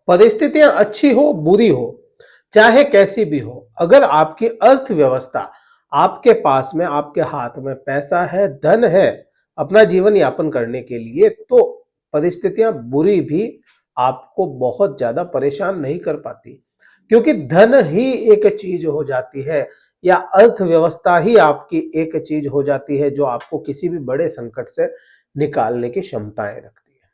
परिस्थितियां अच्छी हो बुरी हो, चाहे कैसी भी हो, अगर आपकी अर्थव्यवस्था, आपके पास में, आपके हाथ में पैसा है, धन है अपना जीवन यापन करने के लिए, तो परिस्थितियां बुरी भी आपको बहुत ज्यादा परेशान नहीं कर पाती। क्योंकि धन ही एक चीज हो जाती है, या अर्थव्यवस्था ही आपकी एक चीज हो जाती है जो आपको किसी भी बड़े संकट से निकालने की क्षमताएं रखती है।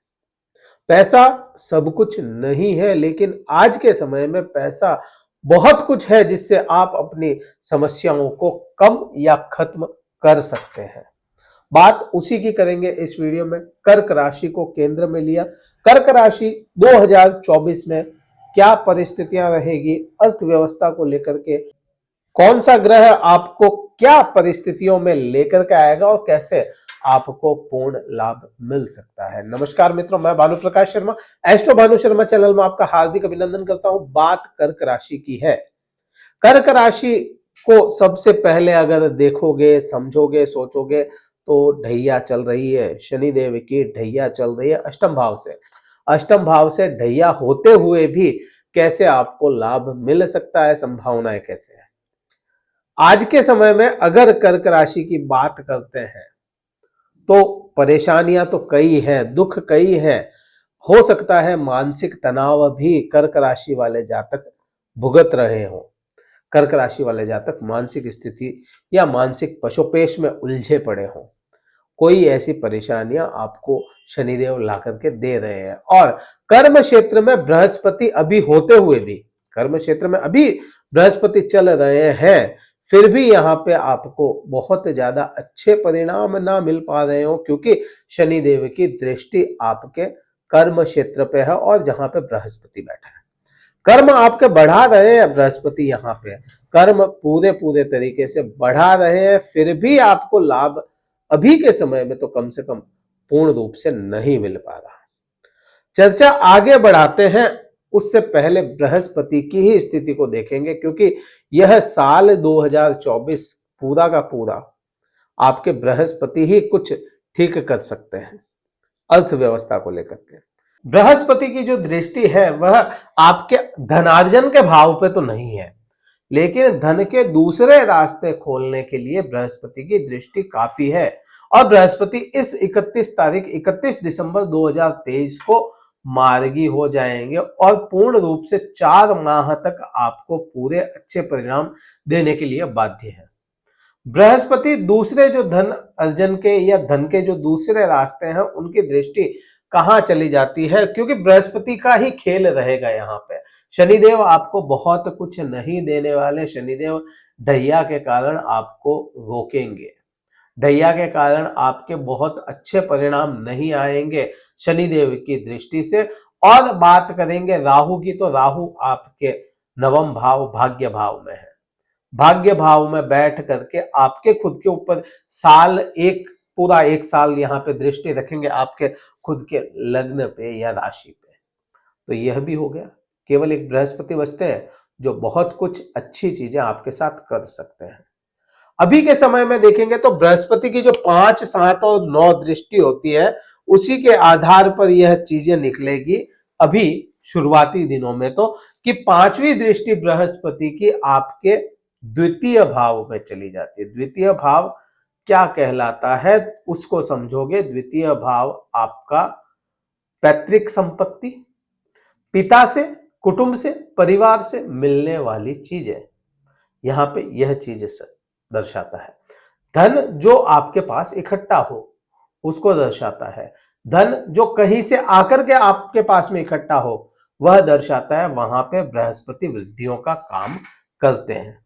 पैसा सब कुछ नहीं है, लेकिन आज के समय में पैसा बहुत कुछ है जिससे आप अपनी समस्याओं को कम या खत्म कर सकते हैं। बात उसी की करेंगे इस वीडियो में। कर्क राशि को केंद्र में लिया। कर्क राशि 2024 में क्या परिस्थितियां रहेगी अर्थव्यवस्था को लेकर के, कौन सा ग्रह आपको क्या परिस्थितियों में लेकर के आएगा और कैसे आपको पूर्ण लाभ मिल सकता है। नमस्कार मित्रों, मैं भानु प्रकाश शर्मा, एस्ट्रो भानु शर्मा चैनल में आपका हार्दिक अभिनंदन करता हूं। बात कर्क राशि की है। कर्क राशि को सबसे पहले अगर देखोगे, समझोगे, सोचोगे तो ढैया चल रही है, शनिदेव की ढैया चल रही है अष्टम भाव से। अष्टम भाव से ढैया होते हुए भी कैसे आपको लाभ मिल सकता है, संभावनाएं कैसे है। आज के समय में अगर कर्क राशि की बात करते हैं तो परेशानियां तो कई हैं, दुख कई हैं। हो सकता है मानसिक तनाव भी कर्क राशि वाले जातक भुगत रहे हों। कर्क राशि वाले जातक मानसिक स्थिति या मानसिक पशोपेश में उलझे पड़े हों। कोई ऐसी परेशानियां आपको शनिदेव ला करके दे रहे हैं। और कर्म क्षेत्र में बृहस्पति अभी होते हुए भी, कर्म क्षेत्र में अभी बृहस्पति चल रहे हैं, फिर भी यहाँ पे आपको बहुत ज्यादा अच्छे परिणाम ना मिल पा रहे हो, क्योंकि शनिदेव की दृष्टि आपके कर्म क्षेत्र पे है और जहां पे बृहस्पति बैठा है। कर्म आपके बढ़ा रहे हैं बृहस्पति, यहाँ पे कर्म पूरे पूरे तरीके से बढ़ा रहे हैं, फिर भी आपको लाभ अभी के समय में तो कम से कम पूर्ण रूप से नहीं मिल पा रहा। चर्चा आगे बढ़ाते हैं उससे पहले बृहस्पति की ही स्थिति को देखेंगे, क्योंकि यह साल 2024 पूरा का पूरा आपके बृहस्पति ही कुछ ठीक कर सकते हैं अर्थव्यवस्था को लेकर के। बृहस्पति की जो दृष्टि है वह आपके धनार्जन के भाव पे तो नहीं है, लेकिन धन के दूसरे रास्ते खोलने के लिए बृहस्पति की दृष्टि काफी है। और बृहस्पति इस 31 दिसंबर 2023 को मार्गी हो जाएंगे और पूर्ण रूप से 4 माह तक आपको पूरे अच्छे परिणाम देने के लिए बाध्य है। बृहस्पति दूसरे जो धन अर्जन के या धन के जो दूसरे रास्ते हैं उनकी दृष्टि कहां चली जाती है, क्योंकि बृहस्पति का ही खेल रहेगा यहाँ पे। शनिदेव आपको बहुत कुछ नहीं देने वाले। शनिदेव ढैया के कारण आपको रोकेंगे, ढैया के कारण आपके बहुत अच्छे परिणाम नहीं आएंगे शनिदेव की दृष्टि से। और बात करेंगे राहु की, तो राहु आपके नवम भाव भाग्य भाव में है। भाग्य भाव में बैठ करके आपके खुद के ऊपर साल एक, पूरा एक साल यहाँ पे दृष्टि रखेंगे आपके खुद के लग्न पे या राशि पे। तो यह भी हो गया, केवल एक बृहस्पति बचते हैं जो बहुत कुछ अच्छी चीजें आपके साथ कर सकते हैं। अभी के समय में देखेंगे तो बृहस्पति की जो 5, 7 और 9 दृष्टि होती है, उसी के आधार पर यह चीजें निकलेगी अभी शुरुआती दिनों में, तो कि 5वीं दृष्टि बृहस्पति की आपके द्वितीय भाव में चली जाती है। द्वितीय भाव क्या कहलाता है उसको समझोगे। द्वितीय भाव आपका पैतृक संपत्ति, पिता से, कुटुंब से, परिवार से मिलने वाली चीजें, यहां पे यह चीज दर्शाता है। धन जो आपके पास इकट्ठा हो उसको दर्शाता है। धन जो कहीं से आकर के आपके पास में इकट्ठा हो वह दर्शाता है। वहां पे बृहस्पति वृद्धियों का काम करते हैं।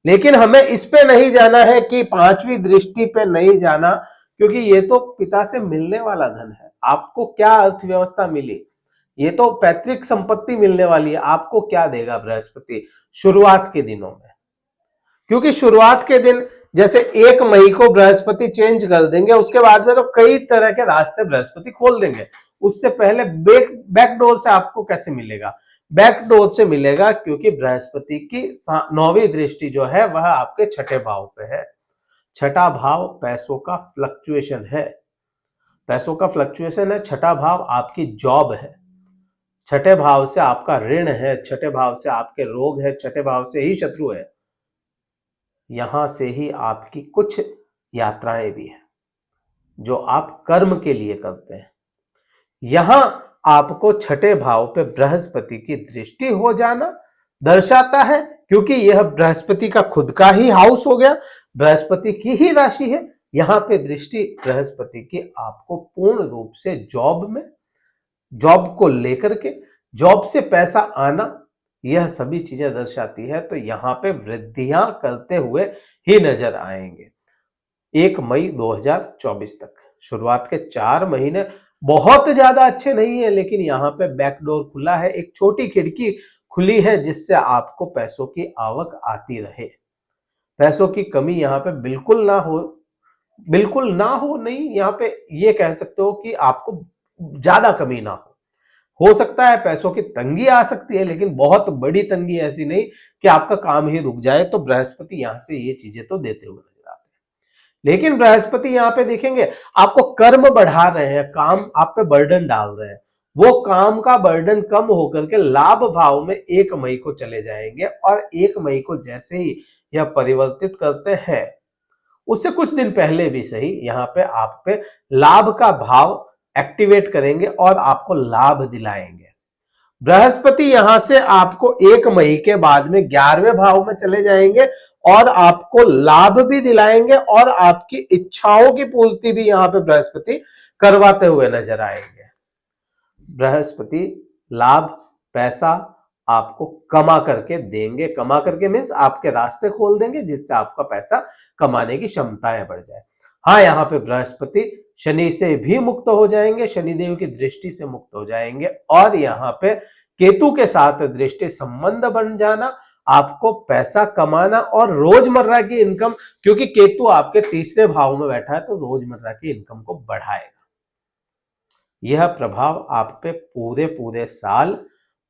लेकिन हमें इस पे नहीं जाना है कि 5वीं दृष्टि पे नहीं जाना, क्योंकि ये तो पिता से मिलने वाला धन है। आपको क्या अर्थव्यवस्था मिली, ये तो पैतृक संपत्ति मिलने वाली है। आपको क्या देगा बृहस्पति शुरुआत के दिनों में, क्योंकि शुरुआत के दिन जैसे 1 मई को बृहस्पति चेंज कर देंगे, उसके बाद में तो कई तरह के रास्ते बृहस्पति खोल देंगे। उससे पहले बैक डोर से आपको कैसे मिलेगा? बैक डोर से मिलेगा, क्योंकि बृहस्पति की 9वीं दृष्टि जो है वह आपके 6ठे भाव पे है। 6ठा भाव पैसों का फ्लक्चुएशन है, पैसों का फ्लक्चुएशन है। 6ठा भाव आपकी जॉब है। छठे भाव से आपका ऋण है, छठे भाव से आपके रोग है, छठे भाव से ही शत्रु है। यहां से ही आपकी कुछ यात्राएं भी हैं जो आप कर्म के लिए करते हैं। यहां आपको छठे भाव पे बृहस्पति की दृष्टि हो जाना दर्शाता है, क्योंकि यह बृहस्पति का खुद का ही हाउस हो गया, बृहस्पति की ही राशि है। यहां पे दृष्टि बृहस्पति की आपको पूर्ण रूप से जॉब में, जॉब को लेकर के, जॉब से पैसा आना, यह सभी चीजें दर्शाती है। तो यहां पे वृद्धियां करते हुए ही नजर आएंगे 1 मई 2024 तक। शुरुआत के 4 महीने बहुत ज्यादा अच्छे नहीं है, लेकिन यहाँ पे बैकडोर खुला है, एक छोटी खिड़की खुली है जिससे आपको पैसों की आवक आती रहे। पैसों की कमी यहाँ पे बिल्कुल ना हो, बिल्कुल ना हो नहीं, यहाँ पे ये कह सकते हो कि आपको ज्यादा कमी ना हो सकता है पैसों की तंगी आ सकती है, लेकिन बहुत बड़ी तंगी ऐसी नहीं कि आपका काम ही रुक जाए। तो बृहस्पति यहां से ये चीजें तो देते हुए नजर आते हैं। लेकिन बृहस्पति यहाँ पे देखेंगे आपको कर्म बढ़ा रहे हैं, काम आप पे बर्डन डाल रहे हैं, वो काम का बर्डन कम होकर के लाभ भाव में 1 मई को चले जाएंगे। और 1 मई को जैसे ही यह परिवर्तित करते हैं, उससे कुछ दिन पहले भी सही, यहाँ पे आप पे लाभ का भाव एक्टिवेट करेंगे और आपको लाभ दिलाएंगे। बृहस्पति यहां से आपको 1 मई के बाद में 11वें भाव में चले जाएंगे और आपको लाभ भी दिलाएंगे और आपकी इच्छाओं की पूर्ति भी यहां पे बृहस्पति करवाते हुए नजर आएंगे। बृहस्पति लाभ, पैसा आपको कमा करके देंगे, कमा करके मीन्स आपके रास्ते खोल देंगे जिससे आपका पैसा कमाने की क्षमताएं बढ़ जाए। हाँ, यहाँ पे बृहस्पति शनि से भी मुक्त हो जाएंगे, शनिदेव की दृष्टि से मुक्त हो जाएंगे, और यहाँ पे केतु के साथ दृष्टि संबंध बन जाना, आपको पैसा कमाना और रोजमर्रा की इनकम, क्योंकि केतु आपके तीसरे भाव में बैठा है तो रोजमर्रा की इनकम को बढ़ाएगा। यह प्रभाव आप पे पूरे पूरे साल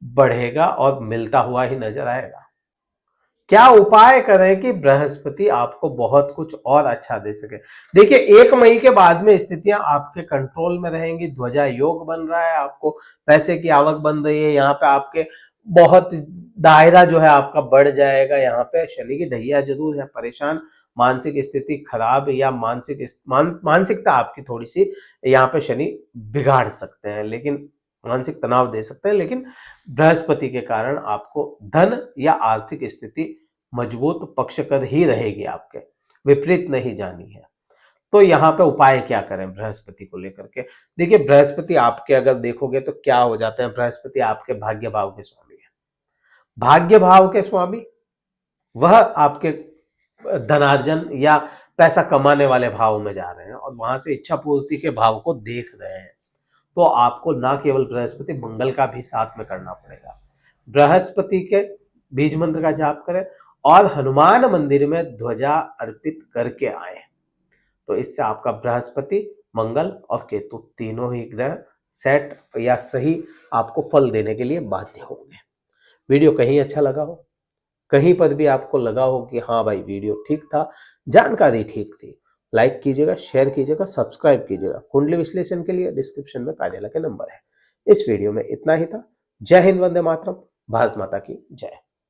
बढ़ेगा और मिलता हुआ ही नजर आएगा। क्या उपाय करें कि बृहस्पति आपको बहुत कुछ और अच्छा दे सके? देखिए, 1 मई के बाद में स्थितियां आपके कंट्रोल में रहेंगी, ध्वजा योग बन रहा है, आपको पैसे की आवक बन रही है, यहाँ पे आपके बहुत दायरा जो है आपका बढ़ जाएगा। यहाँ पे शनि की ढैया जरूर है, परेशान, मानसिक स्थिति खराब या मानसिकता आपकी थोड़ी सी यहाँ पे शनि बिगाड़ सकते हैं, लेकिन मानसिक तनाव दे सकते हैं, लेकिन बृहस्पति के कारण आपको धन या आर्थिक स्थिति मजबूत पक्षकर ही रहेगी, आपके विपरीत नहीं जानी है। तो यहाँ पे उपाय क्या करें बृहस्पति को लेकर के? देखिए, बृहस्पति आपके अगर देखोगे तो क्या हो जाते हैं, बृहस्पति आपके भाग्य भाव के स्वामी है। भाग्य भाव के स्वामी वह आपके धनार्जन या पैसा कमाने वाले भाव में जा रहे हैं और वहां से इच्छा पूर्ति के भाव को देख रहे हैं। तो आपको ना केवल बृहस्पति, मंगल का भी साथ में करना पड़ेगा। बृहस्पति के बीज मंत्र का जाप करें और हनुमान मंदिर में ध्वजा अर्पित करके आए, तो इससे आपका बृहस्पति, मंगल और केतु तीनों ही ग्रह सेट या सही आपको फल देने के लिए बाध्य होंगे। वीडियो कहीं अच्छा लगा हो, कहीं पर भी आपको लगा हो कि हाँ भाई वीडियो ठीक था, जानकारी ठीक थी, लाइक कीजिएगा, शेयर कीजिएगा, सब्सक्राइब कीजिएगा। कुंडली विश्लेषण के लिए डिस्क्रिप्शन में कार्यालय के नंबर है। इस वीडियो में इतना ही था। जय हिंद, वंदे मातरम, भारत माता की जय।